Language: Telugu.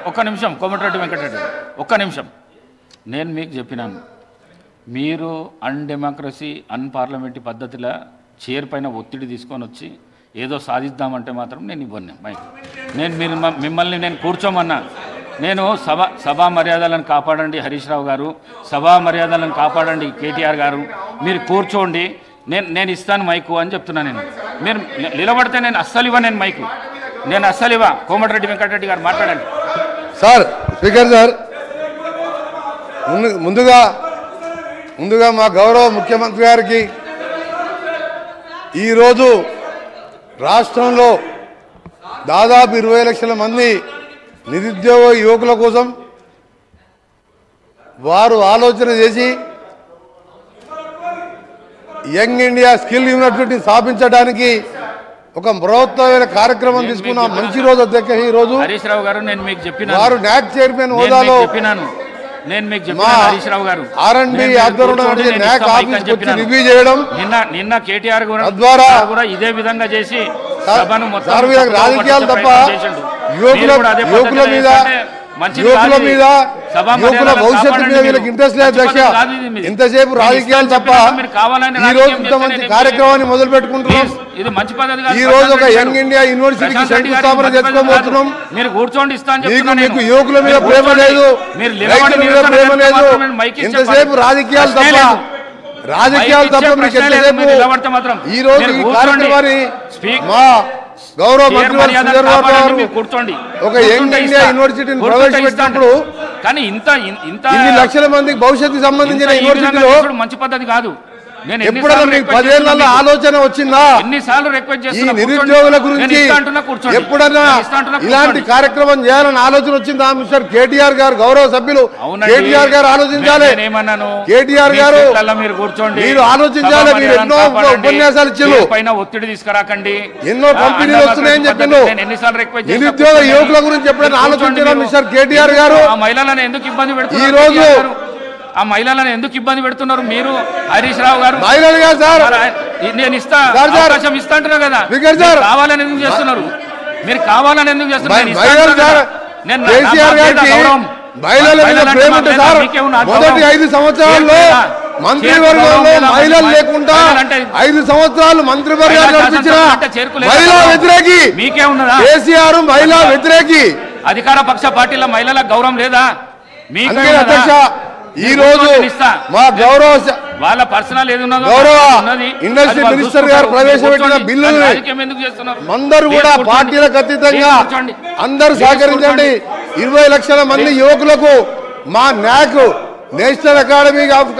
ఒక్క నిమిషం కోమటిరెడ్డి వెంకటరెడ్డి ఒక్క నిమిషం. నేను మీకు చెప్పినాను, మీరు అన్డెమోక్రసీ అన్పార్లమెంటరీ పద్ధతిలో చైర్ పైన ఒత్తిడి తీసుకొని వచ్చి ఏదో సాధిద్దామంటే మాత్రం నేను ఇవ్వను మైక్. నేను మిమ్మల్ని నేను కూర్చోమన్నా. నేను సభా మర్యాదలను కాపాడండి హరీష్ రావు గారు, సభా మర్యాదలను కాపాడండి కేటీఆర్ గారు, మీరు కూర్చోండి, నేను ఇస్తాను మైకు అని చెప్తున్నాను. మీరు నిలబడితే నేను అస్సలు ఇవ్వ, నేను మైకు నేను అస్సలు ఇవ్వ. కోమటిరెడ్డి వెంకటరెడ్డి గారు మాట్లాడండి. సార్ స్పీకర్ సార్, ముందుగా మా గౌరవ ముఖ్యమంత్రి గారికి ఈరోజు రాష్ట్రంలో దాదాపు 20 లక్షల మంది నిరుద్యోగ యువకుల కోసం వారు ఆలోచన చేసి యంగ్ ఇండియా స్కిల్ యూనివర్సిటీ స్థాపించడానికి ఒక బృహత్తమైన కార్యక్రమం తీసుకున్న మంచి రోజు అధ్యక్ష. ఈ రోజు హరీష్ రావు గారు నేను మీకు చెప్పిన వారు న్యాక్ చైర్మన్ హోదాలో హరీష్ రావు గారు R&D ఆధ్వర్యంలో న్యాక్ ఆఫీస్ వచ్చి రివ్యూ చేయడం, నిన్న కేటీఆర్ ద్వారా కూడా ఇదే విధంగా చేసి రాజకీయాలు తప్ప యువకుల మీద యువకుల భవిష్యత్తు మీద వీళ్ళకి ఇంట్రెస్ట్ లేదు అధ్యక్ష. ఇంతసేపు రాజకీయాలు తప్ప ఈ రోజు ఇంతమంది కార్యక్రమాన్ని మొదలు పెట్టుకుంటున్నాం. ఇది మంచి పద్ధతి. ఈ రోజు ఒక యంగ్ ఇండియా యూనివర్సిటీకి శంకుస్థాపన చేసుకోబోతున్నాం. మీరు కూర్చోండి, మీకు యువకుల మీద ప్రేమ లేదు, రైతుల మీద ప్రేమ లేదు. ఇంతసేపు రాజకీయాలు తప్ప మీకు ఎంతసేపు ఈ రోజు ఈ కార్యక్రమాన్ని మా గౌరవ మంత్రి కూర్చోండి. ఒక యంగ్ ఇండియా యూనివర్సిటీని ప్రవేశపెట్టినప్పుడు కానీ ఇన్ని లక్షల మందికి భవిష్యత్తుకు సంబంధించిన యూనివర్సిటీలో మంచి పద్ధతి కాదు. ఎప్పుడైనా మీకు 10 ఏళ్ల ఆలోచన వచ్చిందా? ఎన్నిసార్లు రిక్వెస్ట్ ఈ నిరుద్యోగుల గురించి ఎప్పుడన్నా ఇలాంటి కార్యక్రమం చేయాలని ఆలోచన వచ్చిందా? మిస్టర్ కేటీఆర్ గారు, గౌరవ సభ్యులు కేటీఆర్ గారు ఆలోచించాలి. కేటీఆర్ గారు మీరు ఆలోచించాలి. మీరు ఎన్నో ఉపన్యాసాలు ఇచ్చారు, ఒత్తిడి తీసుకురాకండి, ఎన్నో కంపెనీలు వస్తున్నాయని చెప్పిండు. నిరుద్యోగ యువకుల గురించి ఎప్పుడైనా ఆలోచించారా మిస్టర్ కేటీఆర్ గారు? మహిళలను ఎందుకు ఇబ్బంది పెడుతున్నారు? ఈ రోజు ఆ మహిళలను ఎందుకు ఇబ్బంది పెడుతున్నారు మీరు? హరీష్ రావు గారు నేను అవకాశం ఇస్తా అంటున్నా కదా, కావాలని ఎందుకు చేస్తున్నారు? మీరు కావాలని ఎందుకు చేస్తున్నారు? మొదటి 5 సంవత్సరాల్లో మంత్రివర్గంలో మహిళలు లేకుండా 5 సంవత్సరాలు మంత్రివర్గాలు నడిపించిన మహిళా వ్యతిరేకి మీకే ఉన్నదా? కేసీఆర్ మహిళా వ్యతిరేకి. అధికార పక్ష పార్టీల మహిళలకు గౌరవం లేదా? మీకే అధ్యక్ష. ఈ రోజు మా గౌరవ వాళ్ళ పర్సనల్ గౌరవ ఇండస్ట్రీ మినిస్టర్ గారు ప్రవేశపెట్టిన బిల్లులు అందరూ కూడా పార్టీలకు అతీతంగా అందరూ సహకరించండి. 20 లక్షల మంది యువకులకు మా న్యాక్ నేషనల్ అకాడమీ ఆఫ్